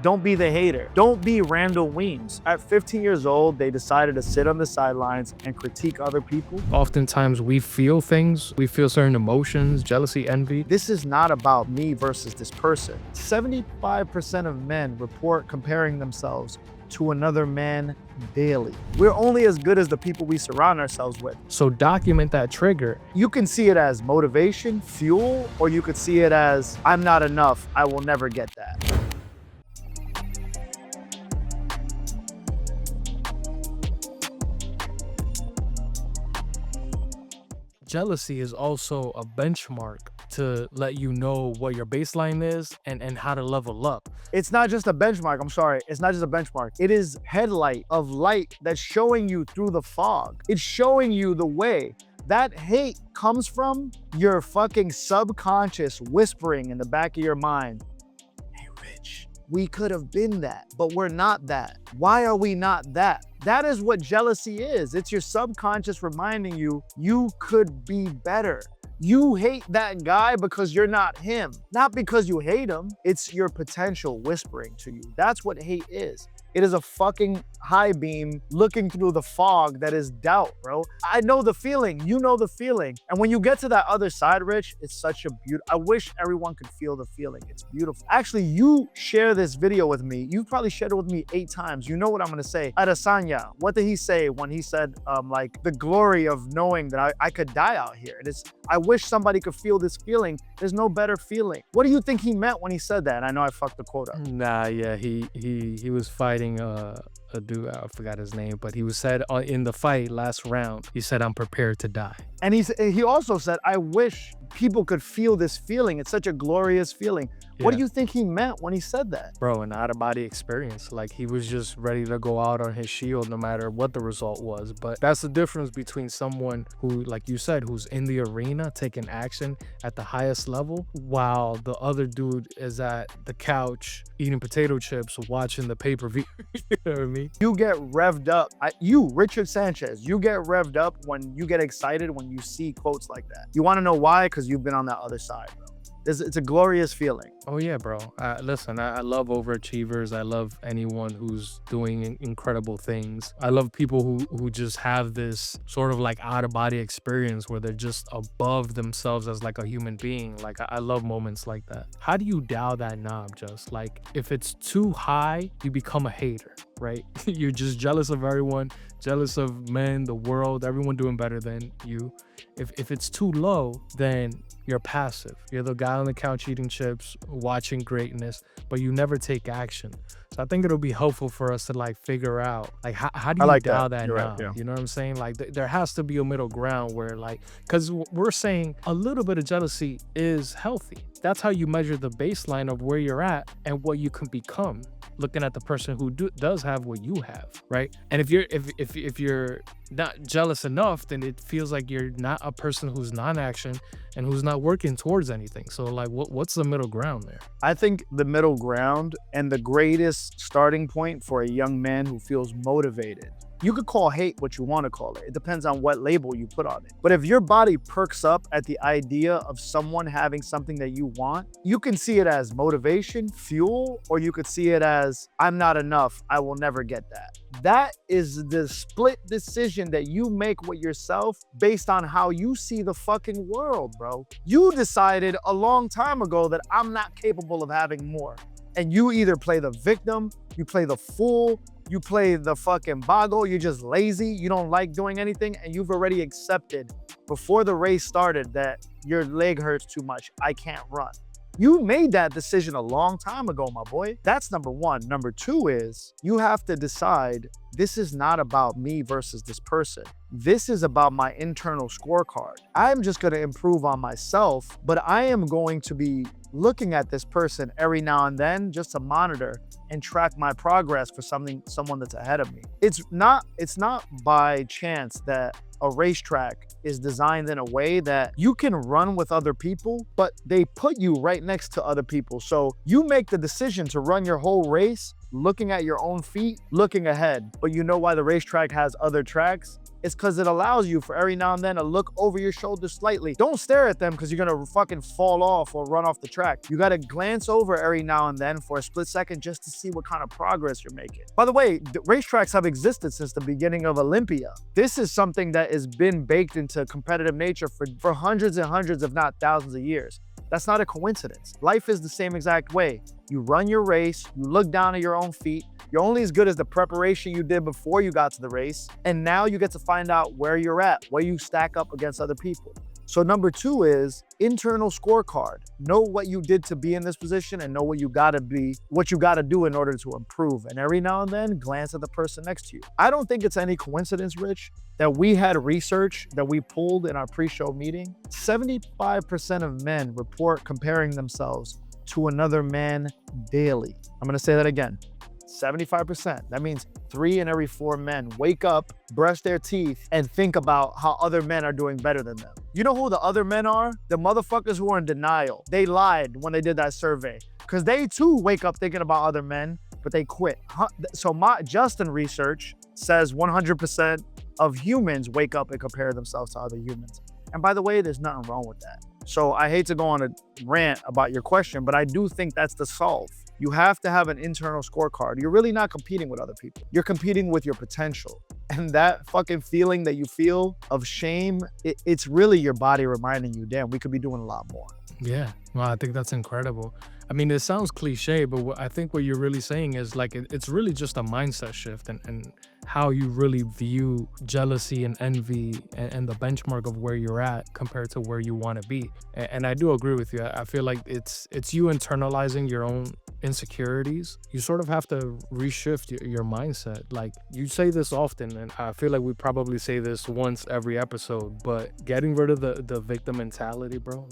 Don't be the hater. Don't be Randall Weems. At 15 years old, they decided to sit on the sidelines and critique other people. Oftentimes we feel things, we feel certain emotions, jealousy, envy. This is not about me versus this person. 75% of men report comparing themselves to another man daily. We're only as good as the people we surround ourselves with. So document that trigger. You can see it as motivation, fuel, or you could see it as, I'm not enough, I will never get that. Jealousy is also a benchmark to let you know what your baseline is and how to level up. It's not just a benchmark, I'm sorry. It's not just a benchmark. It is headlight of light that's showing you through the fog. It's showing you the way. That hate comes from your fucking subconscious whispering in the back of your mind. Hey, Rich, we could have been that, but we're not that. Why are we not that? That is what jealousy is. It's your subconscious reminding you, you could be better. You hate that guy because you're not him. Not because you hate him. It's your potential whispering to you. That's what hate is. It is a fucking high beam looking through the fog that is doubt, bro. I know the feeling, you know the feeling. And when you get to that other side, Rich, it's such a beautiful, I wish everyone could feel the feeling. It's beautiful. Actually, you share this video with me. You've probably shared it with me 8 times. You know what I'm gonna say. Adesanya, what did he say when he said, like, the glory of knowing that I could die out here? It is, I wish somebody could feel this feeling. There's no better feeling. What do you think he meant when he said that? And I know I fucked the quote up. Nah, yeah, he was fighting a dude, I forgot his name, but he was said in the fight last round, he said, I'm prepared to die. And he also said, I wish people could feel this feeling. It's such a glorious feeling. Yeah. What do you think he meant when he said that? Bro, an out-of-body experience. Like, he was just ready to go out on his shield no matter what the result was. But that's the difference between someone who, like you said, who's in the arena taking action at the highest level, while the other dude is at the couch eating potato chips, watching the pay-per-view. You know what I mean? You get revved up. Richard Sanchez, you get revved up when you get excited when you see quotes like that. You want to know why? Because you've been on that other side, bro. It's a glorious feeling. Oh yeah, bro. Listen, I love overachievers. I love anyone who's doing incredible things. I love people who just have this sort of like out-of-body experience where they're just above themselves as like a human being. Like, I love moments like that. How do you dial that knob? Just like, if it's too high, you become a hater, right? You're just jealous of everyone, jealous of men, the world, everyone doing better than you. If it's too low, then you're passive. You're the guy on the couch eating chips, watching greatness, but you never take action. So I think it'll be helpful for us to like figure out, like, how do you dial that knob? Right, yeah. You know what I'm saying? Like, there has to be a middle ground where, like, because we're saying a little bit of jealousy is healthy. That's how you measure the baseline of where you're at and what you can become, looking at the person who does have what you have, right? And if you're not jealous enough, then it feels like you're not a person who's non-action and who's not working towards anything. So like, what's the middle ground there? I think the middle ground and the greatest starting point for a young man who feels motivated. You could call hate what you want to call it. It depends on what label you put on it. But if your body perks up at the idea of someone having something that you want, you can see it as motivation, fuel, or you could see it as, I'm not enough, I will never get that. That is the split decision that you make with yourself based on how you see the fucking world, bro. You decided a long time ago that I'm not capable of having more. And you either play the victim, you play the fool, you play the fucking boggle, you're just lazy, you don't like doing anything, and you've already accepted before the race started that your leg hurts too much, I can't run. You made that decision a long time ago, my boy. That's number one. Number two is you have to decide, this is not about me versus this person. This is about my internal scorecard. I'm just going to improve on myself, but I am going to be looking at this person every now and then just to monitor and track my progress for someone that's ahead of me. It's not by chance that a racetrack is designed in a way that you can run with other people, but they put you right next to other people. So you make the decision to run your whole race looking at your own feet, looking ahead. But you know why the racetrack has other tracks? It's because it allows you for every now and then to look over your shoulder slightly. Don't stare at them because you're gonna fucking fall off or run off the track. You gotta glance over every now and then for a split second just to see what kind of progress you're making. By the way, the racetracks have existed since the beginning of Olympia. This is something that has been baked into competitive nature for hundreds and hundreds, if not thousands of years. That's not a coincidence. Life is the same exact way. You run your race, you look down at your own feet. You're only as good as the preparation you did before you got to the race. And now you get to find out where you're at, where you stack up against other people. So number 2 is internal scorecard. Know what you did to be in this position and know what you gotta do in order to improve. And every now and then, glance at the person next to you. I don't think it's any coincidence, Rich, that we had research that we pulled in our pre-show meeting. 75% of men report comparing themselves to another man daily. I'm gonna say that again. 75%. That means 3 in every 4 men wake up, brush their teeth, and think about how other men are doing better than them. You know who the other men are? The motherfuckers who are in denial. They lied when they did that survey because they too wake up thinking about other men, but they quit. So my Justin research says 100% of humans wake up and compare themselves to other humans. And by the way, there's nothing wrong with that. So I hate to go on a rant about your question, but I do think that's the solve. You have to have an internal scorecard. You're really not competing with other people. You're competing with your potential. And that fucking feeling that you feel of shame, it's really your body reminding you, damn, we could be doing a lot more. Yeah, well, I think that's incredible. I mean, it sounds cliche, but I think what you're really saying is like it's really just a mindset shift and how you really view jealousy and envy and the benchmark of where you're at compared to where you want to be. And I do agree with you. I feel like it's you internalizing your own insecurities. You sort of have to reshift your mindset. Like you say this often, and I feel like we probably say this once every episode, but getting rid of the victim mentality, bro,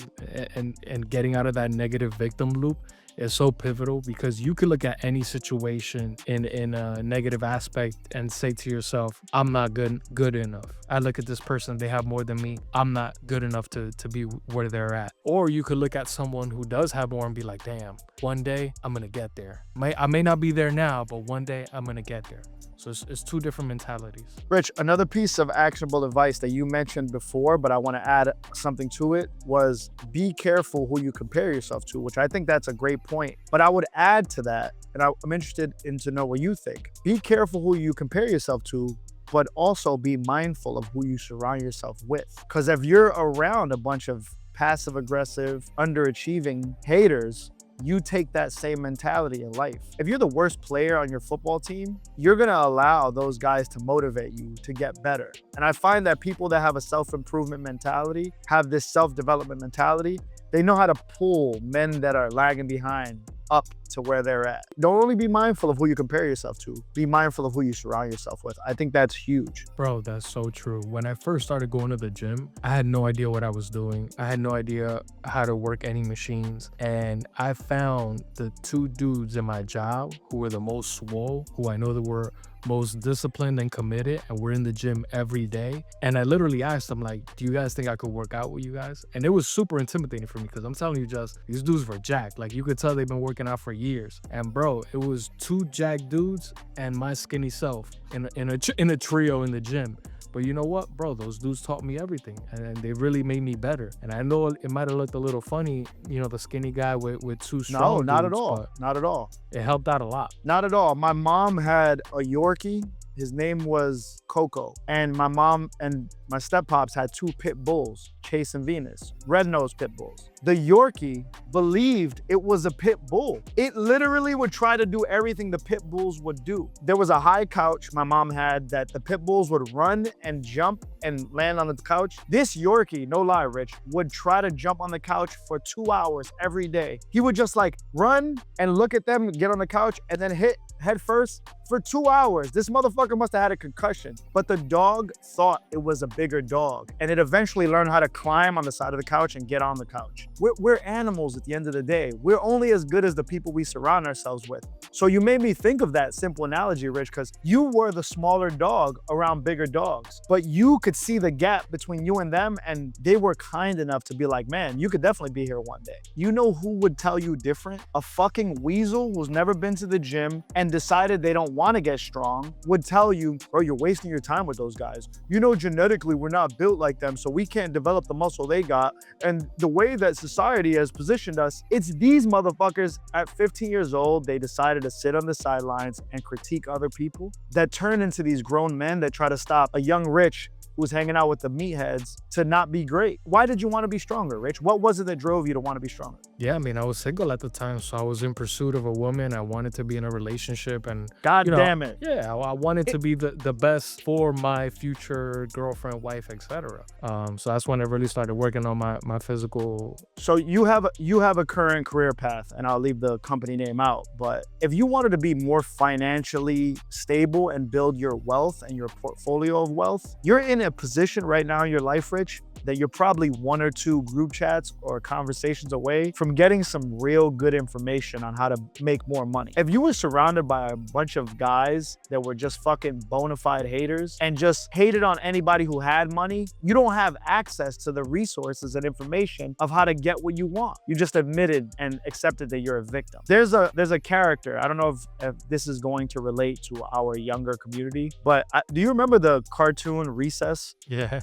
and getting out of that negative victim loop is so pivotal, because you could look at any situation in a negative aspect and say to yourself, I'm not good enough. I look at this person, they have more than me. I'm not good enough to be where they're at. Or you could look at someone who does have more and be like, damn, one day I'm gonna get there. I may not be there now, but one day I'm gonna get there. So it's 2 different mentalities. Rich, another piece of actionable advice that you mentioned before, but I want to add something to it, was be careful who you compare yourself to, which I think that's a great point. But I would add to that, and I'm interested in to know what you think. Be careful who you compare yourself to, but also be mindful of who you surround yourself with. Because if you're around a bunch of passive-aggressive, underachieving haters, you take that same mentality in life. If you're the worst player on your football team, you're gonna allow those guys to motivate you to get better. And I find that people that have a self-improvement mentality, have this self-development mentality, they know how to pull men that are lagging behind up to where they're at. Don't only be mindful of who you compare yourself to, be mindful of who you surround yourself with. I think that's huge. Bro, that's so true. When I first started going to the gym, I had no idea what I was doing. I had no idea how to work any machines. And I found the 2 dudes in my job who were the most swole, who I know that were most disciplined and committed, and we're in the gym every day. And I literally asked them, like, do you guys think I could work out with you guys? And it was super intimidating for me, because I'm telling you, just these dudes were jacked. Like, you could tell they've been working out for years. And bro, it was 2 jacked dudes and my skinny self in a trio in the gym. But you know what, bro? Those dudes taught me everything, and they really made me better. And I know it might have looked a little funny, you know, the skinny guy with 2 strong No, not dudes, at all. Not at all. It helped out a lot. Not at all. My mom had a Yorkie. His name was Coco. And my mom and my step-pops had 2 pit bulls, Chase and Venus, red-nosed pit bulls. The Yorkie believed it was a pit bull. It literally would try to do everything the pit bulls would do. There was a high couch my mom had that the pit bulls would run and jump and land on the couch. This Yorkie, no lie, Rich, would try to jump on the couch for 2 hours every day. He would just like run and look at them, get on the couch, and then hit head first for 2 hours. This motherfucker must have had a concussion. But the dog thought it was a bigger dog, and it eventually learned how to climb on the side of the couch and get on the couch. We're animals at the end of the day. We're only as good as the people we surround ourselves with. So you made me think of that simple analogy, Rich, because you were the smaller dog around bigger dogs, but you could see the gap between you and them, and they were kind enough to be like, man, you could definitely be here one day. You know who would tell you different? A fucking weasel who's never been to the gym and decided they don't want to get strong would tell you, bro, you're wasting your time with those guys. You know, genetically, we're not built like them, so we can't develop the muscle they got. And the way that society has positioned us, it's these motherfuckers at 15 years old, they decided to sit on the sidelines and critique other people that turn into these grown men that try to stop a young Rich who's hanging out with the meatheads to not be great. Why did you want to be stronger, Rich? What was it that drove you to want to be stronger? Yeah, I mean, I was single at the time, so I was in pursuit of a woman. I wanted to be in a relationship, and God damn it. Yeah, I wanted to be the best for my future girlfriend, wife, etc. So that's when I really started working on my physical. So you have a current career path, and I'll leave the company name out, but if you wanted to be more financially stable and build your wealth and your portfolio of wealth, you're in a position right now in your life, Rich, that you're probably 1 or 2 group chats or conversations away from getting some real good information on how to make more money. If you were surrounded by a bunch of guys that were just fucking bona fide haters and just hated on anybody who had money, you don't have access to the resources and information of how to get what you want. You just admitted and accepted that you're a victim. There's a character, I don't know if this is going to relate to our younger community, but do you remember the cartoon Recess? Yeah.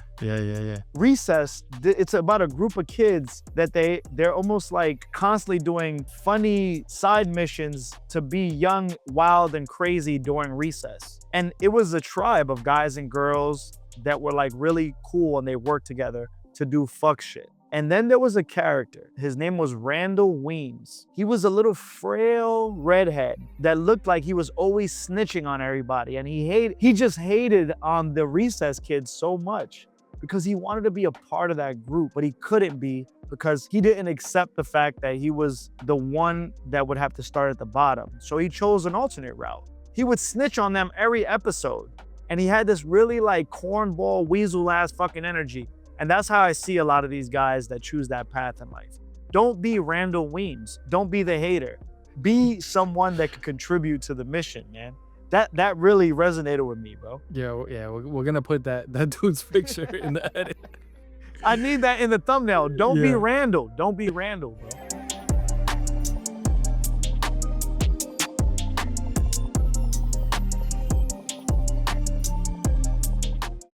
Recess, it's about a group of kids that they're almost like constantly doing funny side missions to be young, wild, and crazy during recess. And it was a tribe of guys and girls that were like really cool, and they worked together to do fuck shit. And then there was a character. His name was Randall Weems. He was a little frail redhead that looked like he was always snitching on everybody. And he just hated on the recess kids so much because he wanted to be a part of that group, but he couldn't be because he didn't accept the fact that he was the one that would have to start at the bottom. So he chose an alternate route. He would snitch on them every episode. And he had this really like cornball, weasel ass fucking energy. And that's how I see a lot of these guys that choose that path in life. Don't be Randall Weems. Don't be the hater. Be someone that can contribute to the mission, man. That really resonated with me, bro. Yeah, we're gonna put that dude's picture in the edit. I need that in the thumbnail. Don't be Randall. Don't be Randall, bro.